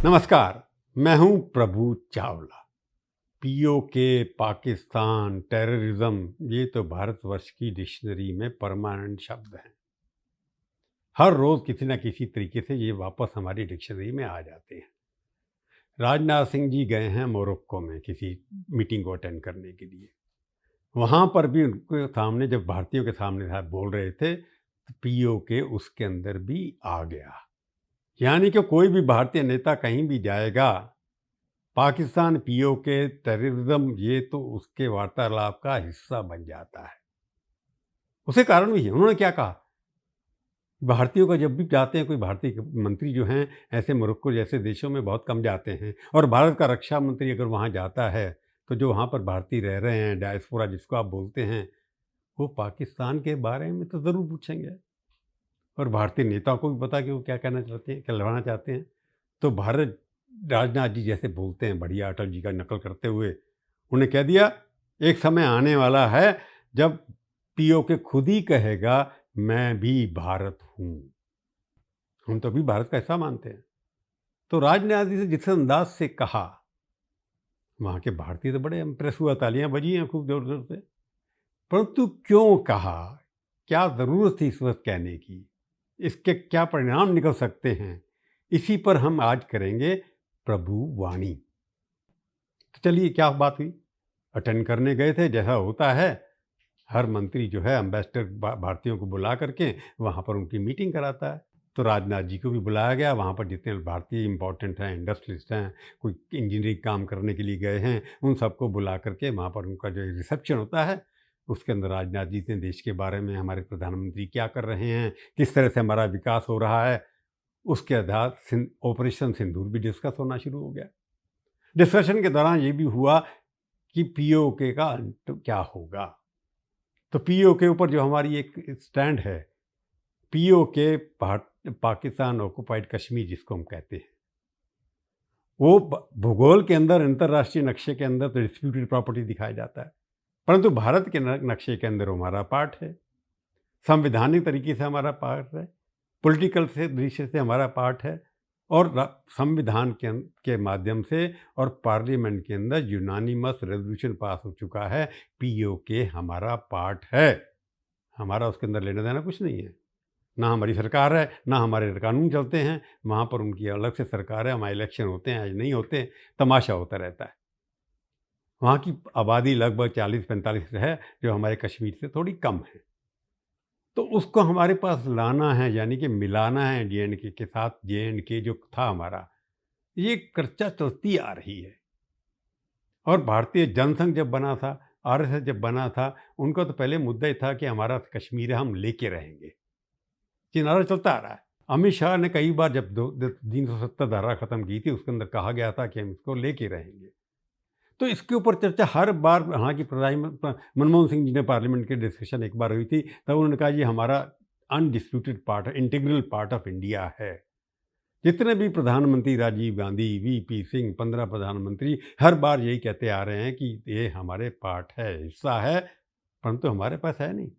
नमस्कार, मैं हूं प्रभु चावला। पीओके, पाकिस्तान, टेररिज्म ये तो भारतवर्ष की डिक्शनरी में परमानेंट शब्द हैं। हर रोज किसी न किसी तरीके से ये वापस हमारी डिक्शनरी में आ जाते हैं। राजनाथ सिंह जी गए हैं मोरक्को में किसी मीटिंग को अटेंड करने के लिए। वहां पर भी उनके सामने जब भारतीयों के सामने साहब बोल रहे थे तो पीओके उसके अंदर भी आ गया। यानी कि कोई भी भारतीय नेता कहीं भी जाएगा, पाकिस्तान पीओके टेररिज्म ये तो उसके वार्तालाप का हिस्सा बन जाता है। उसके कारण भी है, उन्होंने क्या कहा, भारतीयों का जब भी जाते हैं कोई भारतीय मंत्री जो हैं ऐसे मोरक्को जैसे देशों में बहुत कम जाते हैं, और भारत का रक्षा मंत्री अगर वहाँ जाता है तो जो वहाँ पर भारतीय रह रहे हैं, डायस्पोरा जिसको आप बोलते हैं, वो पाकिस्तान के बारे में तो ज़रूर पूछेंगे। और भारतीय नेताओं को भी पता कि वो क्या कहना चाहते हैं, क्या कहवाना चाहते हैं। तो भारत राजनाथ जी जैसे बोलते हैं बढ़िया अटल जी का नकल करते हुए, उन्हें कह दिया एक समय आने वाला है जब पीओके खुद ही कहेगा मैं भी भारत हूं। हम तो अभी भारत का हिस्सा मानते हैं। तो राजनाथ जी से जिस अंदाज से कहा, वहां के भारतीय तो बड़े इंप्रेस हुआ, तालियां बजी हैं खूब जोर जोर से। परंतु क्यों कहा, क्या जरूरत थी इस वक्त कहने की, इसके क्या परिणाम निकल सकते हैं, इसी पर हम आज करेंगे प्रभु वाणी। तो चलिए क्या बात हुई। अटेंड करने गए थे, जैसा होता है हर मंत्री जो है एम्बेसडर भारतीयों को बुला करके वहाँ पर उनकी मीटिंग कराता है। तो राजनाथ जी को भी बुलाया गया। वहाँ पर जितने भारतीय इंपॉर्टेंट हैं, इंडस्ट्रियलिस्ट हैं, कोई इंजीनियरिंग काम करने के लिए गए हैं, उन सबको बुला करके वहाँ पर उनका जो रिसेप्शन होता है, उसके अंदर राजनाथ जी ने देश के बारे में, हमारे प्रधानमंत्री क्या कर रहे हैं, किस तरह से हमारा विकास हो रहा है, उसके आधार ऑपरेशन सिंदूर भी डिस्कस होना शुरू हो गया। डिस्कशन के दौरान ये भी हुआ कि पीओके का अंत क्या होगा। तो पीओके के ऊपर जो हमारी एक स्टैंड है, पीओके पाकिस्तान ऑक्युपाइड कश्मीर जिसको हम कहते हैं, वो भूगोल के अंदर, अंतर्राष्ट्रीय नक्शे के अंदर तो डिस्प्यूटेड प्रॉपर्टी दिखाया जाता है, परंतु भारत के नक्शे के अंदर वो हमारा पार्ट है, संवैधानिक तरीके से हमारा पार्ट है, पॉलिटिकल से दृश्य से हमारा पार्ट है, और संविधान के माध्यम से और पार्लियामेंट के अंदर यूनानिमस रेजोल्यूशन पास हो चुका है। पीओके हमारा पार्ट है, हमारा उसके अंदर लेना देना कुछ नहीं है। ना हमारी सरकार है, ना हमारे कानून चलते हैं, वहाँ पर उनकी अलग से सरकार है। वहाँ इलेक्शन होते हैं, आज नहीं होते, तमाशा होता रहता है। वहाँ की आबादी लगभग 40-45 है, जो हमारे कश्मीर से थोड़ी कम है। तो उसको हमारे पास लाना है, यानी कि मिलाना है जे के साथ। जे जो था हमारा, ये चर्चा चलती आ रही है। और भारतीय जनसंघ जब बना था, आरएसएस जब बना था, उनका तो पहले मुद्दा ही था कि हमारा कश्मीर है, हम लेके रहेंगे। ये नारा चलता आ रहा है। अमित शाह ने कई बार जब 370 धारा खत्म की थी, उसके अंदर कहा गया था कि हम इसको लेके रहेंगे। तो इसके ऊपर चर्चा हर बार, हालांकि मनमोहन सिंह जी ने पार्लियामेंट के डिस्कशन एक बार हुई थी, तब उन्होंने कहा ये हमारा undisputed part, integral part of India है। जितने भी प्रधानमंत्री, राजीव गांधी, वीपी सिंह, 15 प्रधानमंत्री हर बार यही कहते आ रहे हैं कि ये हमारे पार्ट है, हिस्सा है, परंतु हमारे पास है नहीं।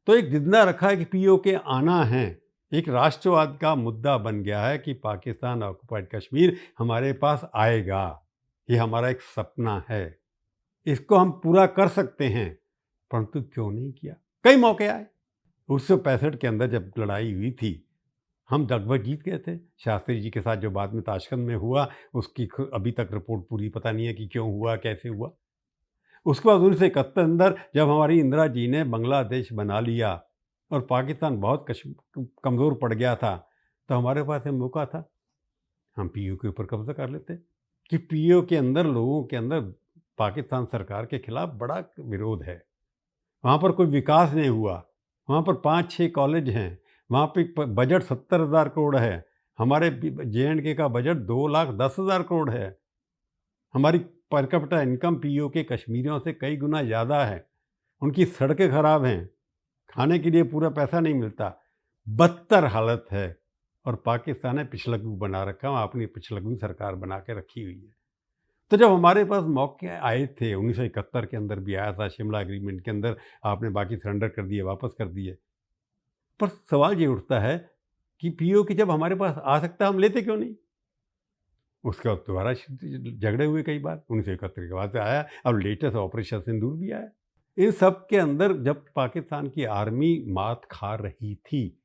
तो एक जिंदा रखा है कि पीओके आना है। एक राष्ट्रवाद का मुद्दा बन गया है कि पाकिस्तान ऑक्युपाइड कश्मीर हमारे पास आएगा। ये हमारा एक सपना है, इसको हम पूरा कर सकते हैं, परंतु क्यों नहीं किया। कई मौके आए। 1965 के अंदर जब लड़ाई हुई थी, हम लगभग जीत गए थे। शास्त्री जी के साथ जो बाद में ताशकंद में हुआ, उसकी अभी तक रिपोर्ट पूरी पता नहीं है कि क्यों हुआ, कैसे हुआ। उसके बाद 1971 अंदर जब हमारी इंदिरा जी ने बांग्लादेश बना लिया और पाकिस्तान बहुत कमज़ोर पड़ गया था, तो हमारे पास एक मौका था, हम पीओ के ऊपर कब्जा कर लेते। कि पीओ के अंदर लोगों के अंदर पाकिस्तान सरकार के खिलाफ बड़ा विरोध है। वहाँ पर कोई विकास नहीं हुआ। वहाँ पर 5-6 कॉलेज हैं। वहाँ पे बजट 70,000 करोड़ है। हमारे जे&के का बजट 2,10,000 करोड़ है। हमारी पर कैपिटा इनकम पीओ के कश्मीरियों से कई गुना ज़्यादा है। उनकी सड़कें खराब हैं, खाने के लिए पूरा पैसा नहीं मिलता, बदतर हालत है। और पाकिस्तान ने पिछलग्गू बना रखा है, अपनी पिछलग्गू सरकार बना के रखी हुई है। तो जब हमारे पास मौके आए थे, 1971 के अंदर भी आया था, शिमला एग्रीमेंट के अंदर आपने बाकी सरेंडर कर दिए, वापस कर दिए। पर सवाल ये उठता है कि पीओ की जब हमारे पास आ सकता है, हम लेते क्यों नहीं। उसके बाद दोबारा झगड़े हुए कई बार, 1971 के बाद से आया, अब लेटेस्ट ऑपरेशन सिंदूर भी आया। इन सब के अंदर जब पाकिस्तान की आर्मी मात खा रही थी,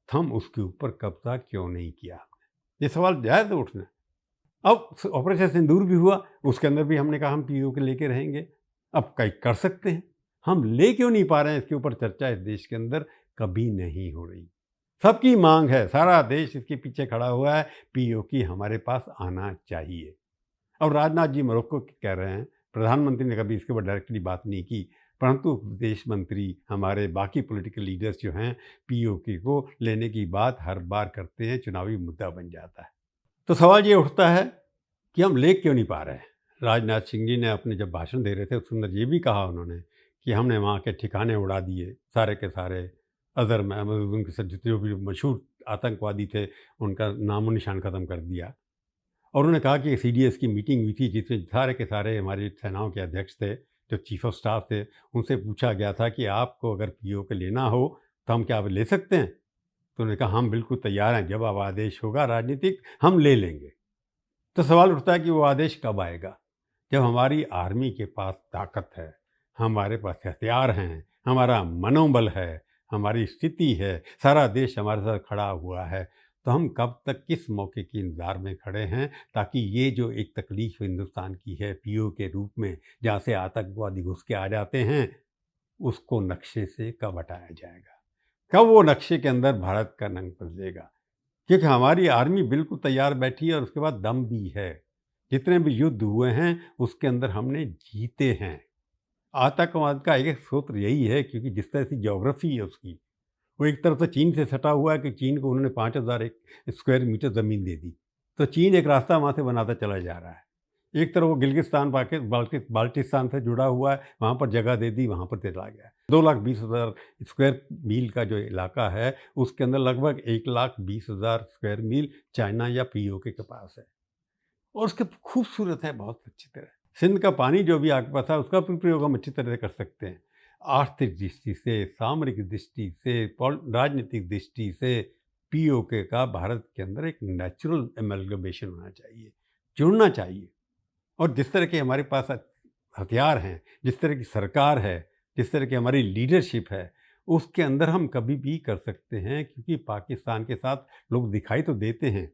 हम उसके ऊपर कब्जा क्यों नहीं किया? ये सवाल जायज़ उठना। अब ऑपरेशन सिंदूर भी हुआ, उसके अंदर भी हमने कहा हम पीओके लेके रहेंगे। अब कई कर सकते हैं, हम ले क्यों नहीं पा रहे हैं? इसके ऊपर चर्चा इस देश के अंदर कभी नहीं हो रही। सबकी मांग है, सारा देश इसके पीछे खड़ा हुआ है, पीओके हमारे पास आना चाहिए। अब राजनाथ जी मोरक्को के कह रहे हैं, प्रधानमंत्री ने कभी इसके ऊपर डायरेक्टली बात नहीं की, परंतु विदेश मंत्री, हमारे बाकी पॉलिटिकल लीडर्स जो हैं, पीओके को लेने की बात हर बार करते हैं, चुनावी मुद्दा बन जाता है। तो सवाल ये उठता है कि हम ले क्यों नहीं पा रहे हैं? राजनाथ सिंह जी ने अपने जब भाषण दे रहे थे, उसके अंदर ये भी कहा उन्होंने कि हमने वहाँ के ठिकाने उड़ा दिए, सारे के सारे अज़हर महमूद उनके साथ जितने भी मशहूर आतंकवादी थे, उनका नामो निशान ख़त्म कर दिया। और उन्होंने कहा कि सीडीएस की मीटिंग हुई थी, जिसमें सारे के सारे हमारी सेनाओं के अध्यक्ष थे, जो चीफ ऑफ स्टाफ थे, उनसे पूछा गया था कि आपको अगर पीओके लेना हो, तो हम क्या आप ले सकते हैं? तो उन्होंने कहा हम बिल्कुल तैयार हैं, जब अब आदेश होगा राजनीतिक, हम ले लेंगे। तो सवाल उठता है कि वो आदेश कब आएगा? जब हमारी आर्मी के पास ताकत है, हमारे पास हथियार हैं, हमारा मनोबल है, हमारी स्थिति है, सारा देश हमारे साथ खड़ा हुआ है, तो हम कब तक किस मौके के इंतज़ार में खड़े हैं, ताकि ये जो एक तकलीफ़ हिंदुस्तान की है पीओ के रूप में, जहाँ से आतंकवादी घुस के आ जाते हैं, उसको नक्शे से कब हटाया जाएगा? कब वो नक्शे के अंदर भारत का रंग बदलेगा? क्योंकि हमारी आर्मी बिल्कुल तैयार बैठी है और उसके बाद दम भी है। जितने भी युद्ध हुए हैं, उसके अंदर हमने जीते हैं। आतंकवाद का एक सूत्र यही है, क्योंकि जिस तरह से ज्योग्राफी है उसकी, वो एक तरफ से चीन से सटा हुआ है कि चीन को उन्होंने 5000 एक स्क्वायर मीटर ज़मीन दे दी। तो चीन एक रास्ता वहाँ से बनाता चला जा रहा है। एक तरफ वो गिलगिस्तान बाल्टिस्तान से जुड़ा हुआ है, वहाँ पर जगह दे दी, वहाँ पर चला गया। 2,20,000 स्क्वायर मील का जो इलाका है, उसके अंदर लगभग 1,20,000 स्क्वायर मील चाइना या पीओके के पास है। और उसके खूबसूरत है बहुत अच्छी तरह। सिंध का पानी जो भी आपके पास है, उसका भी प्रयोग हम अच्छी तरह से कर सकते हैं। आर्थिक दृष्टि से, सामरिक दृष्टि से, राजनीतिक दृष्टि से पीओके का भारत के अंदर एक नेचुरल एमलगमेशन होना चाहिए, जुड़ना चाहिए। और जिस तरह के हमारे पास हथियार हैं, जिस तरह की सरकार है, जिस तरह की हमारी लीडरशिप है, उसके अंदर हम कभी भी कर सकते हैं, क्योंकि पाकिस्तान के साथ लोग दिखाई तो देते हैं,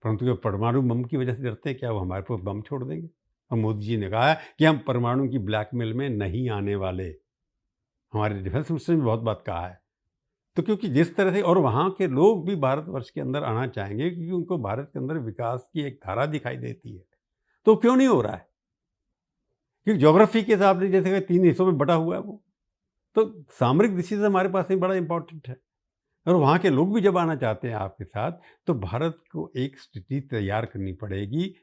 परंतु जो परमाणु बम की वजह से डरते हैं, क्या वो हमारे पर बम छोड़ देंगे? और मोदी जी ने कहा है कि हम परमाणु की ब्लैकमेल में नहीं आने वाले। हमारे डिफेंस मिनिस्टर ने भी बहुत बात कहा है। तो क्योंकि जिस तरह से और वहाँ के लोग भी भारतवर्ष के अंदर आना चाहेंगे, क्योंकि उनको भारत के अंदर विकास की एक धारा दिखाई देती है। तो क्यों नहीं हो रहा है? क्योंकि ज्योग्राफी के हिसाब से जैसे कि 3 हिस्सों में बँटा हुआ है वो। तो सामरिक दृष्टि से हमारे पास ये बड़ा इम्पोर्टेंट है। और वहाँ के लोग भी जब आना चाहते हैं आपके साथ, तो भारत को एक स्थिति तैयार करनी पड़ेगी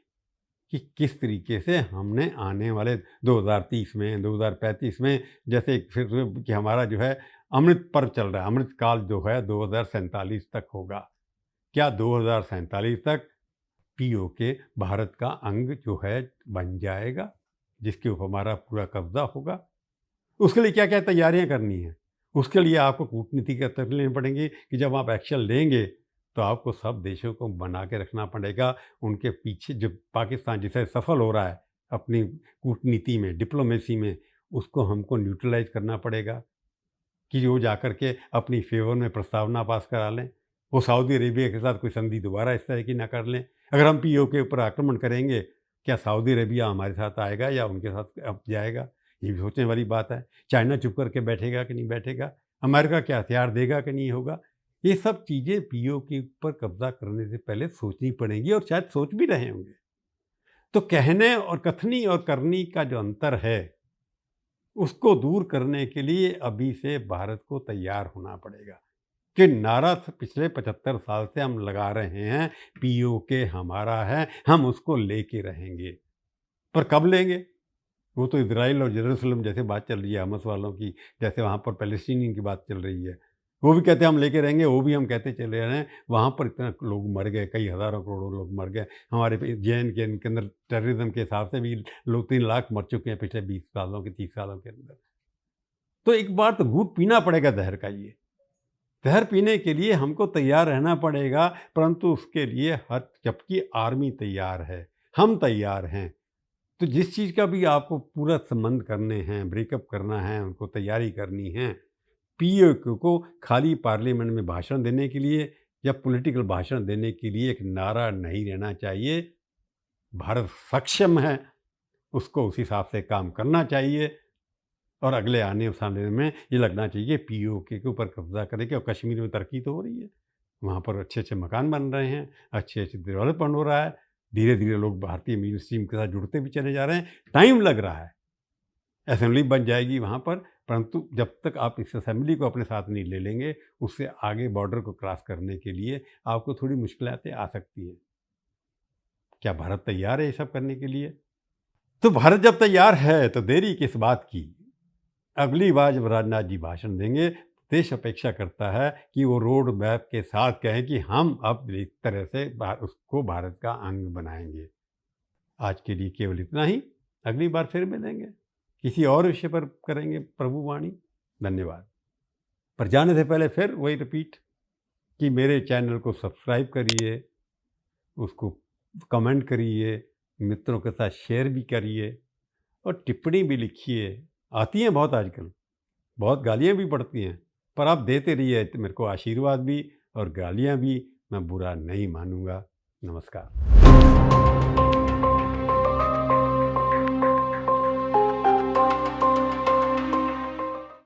कि किस तरीके से हमने आने वाले 2030 में, 2035 में, जैसे फिर से कि हमारा जो है अमृत पर्व चल रहा है, अमृत काल जो है 2047 तक होगा। क्या 2047 तक पीओके भारत का अंग जो है बन जाएगा, जिसके ऊपर हमारा पूरा कब्जा होगा? उसके लिए क्या-क्या तैयारियाँ करनी है? उसके लिए आपको कूटनीति के तरीके लेने पड़ेंगे कि जब आप एक्शन लेंगे, तो आपको सब देशों को बना के रखना पड़ेगा। उनके पीछे जो पाकिस्तान जिसे सफल हो रहा है अपनी कूटनीति में, डिप्लोमेसी में, उसको हमको न्यूट्रलाइज़ करना पड़ेगा कि वो जाकर के अपनी फ़ेवर में प्रस्तावना पास करा लें। वो सऊदी अरेबिया के साथ कोई संधि दोबारा इस तरह की ना कर लें। अगर हम पीओके के ऊपर आक्रमण करेंगे, क्या सऊदी अरेबिया हमारे साथ आएगा या उनके साथ अब जाएगा? ये भी सोचने वाली बात है। चाइना चुप करके बैठेगा कि नहीं बैठेगा? अमेरिका क्या हथियार देगा कि नहीं होगा? ये सब चीज़ें पीओके पर कब्ज़ा करने से पहले सोचनी पड़ेंगी और शायद सोच भी रहे होंगे। तो कहने और कथनी और करनी का जो अंतर है, उसको दूर करने के लिए अभी से भारत को तैयार होना पड़ेगा। कि नारा पिछले 75 साल से हम लगा रहे हैं, पीओके हमारा है, हम उसको लेके रहेंगे। पर कब लेंगे? वो तो इज़राइल और यरूशलेम जैसे बात चल रही है, हमास वालों की, जैसे वहाँ पर पैलेस्टीनियन की बात चल रही है। वो भी कहते हैं हम लेके रहेंगे, वो भी हम कहते चले आ रहे हैं। वहाँ पर इतना लोग मर गए, कई हज़ारों करोड़ों लोग मर गए। हमारे जे.एन.के के अंदर टेररिज़्म के हिसाब से भी लोग 3 लाख मर चुके हैं पिछले 20 सालों के, 30 सालों के अंदर। तो एक बार तो घूँट पीना पड़ेगा ज़हर का ये। जहर पीने के लिए हमको तैयार रहना पड़ेगा, परंतु उसके लिए हर जबकि आर्मी तैयार है, हम तैयार हैं। तो जिस चीज़ का भी आपको पूरा संबंध करने हैं, ब्रेकअप करना है, उनको तैयारी करनी है, पीओके को खाली पार्लियामेंट में भाषण देने के लिए या पॉलिटिकल भाषण देने के लिए एक नारा नहीं रहना चाहिए। भारत सक्षम है, उसको उस हिसाब से काम करना चाहिए और अगले आने साले में ये लगना चाहिए पीओके के ऊपर कब्जा करेंगे। और कश्मीर में तरक्की तो हो रही है, वहाँ पर अच्छे अच्छे मकान बन रहे हैं, अच्छे अच्छे डेवलपमेंट हो रहा है, धीरे धीरे लोग भारतीय म्यूजिक स्ट्रीम के साथ जुड़ते भी चले जा रहे हैं। टाइम लग रहा है, असेंबली बन जाएगी वहाँ पर, परंतु जब तक आप इस असेंबली को अपने साथ नहीं ले लेंगे, उससे आगे बॉर्डर को क्रॉस करने के लिए आपको थोड़ी मुश्किलातें आ सकती हैं। क्या भारत तैयार है ये सब करने के लिए? तो भारत जब तैयार है तो देरी किस बात की? अगली बार जब राजनाथ जी भाषण देंगे, देश अपेक्षा करता है कि वो रोड मैप के साथ कहें कि हम अब एक तरह से उसको भारत का अंग बनाएंगे। आज के लिए केवल इतना ही। अगली बार फिर मिलेंगे, किसी और विषय पर करेंगे प्रभु वाणी। धन्यवाद। पर जाने से पहले फिर वही रिपीट कि मेरे चैनल को सब्सक्राइब करिए, उसको कमेंट करिए, मित्रों के साथ शेयर भी करिए और टिप्पणी भी लिखिए। आती हैं बहुत आजकल, बहुत गालियाँ भी पड़ती हैं, पर आप देते रहिए तो मेरे को आशीर्वाद भी और गालियाँ भी, मैं बुरा नहीं मानूँगा। नमस्कार।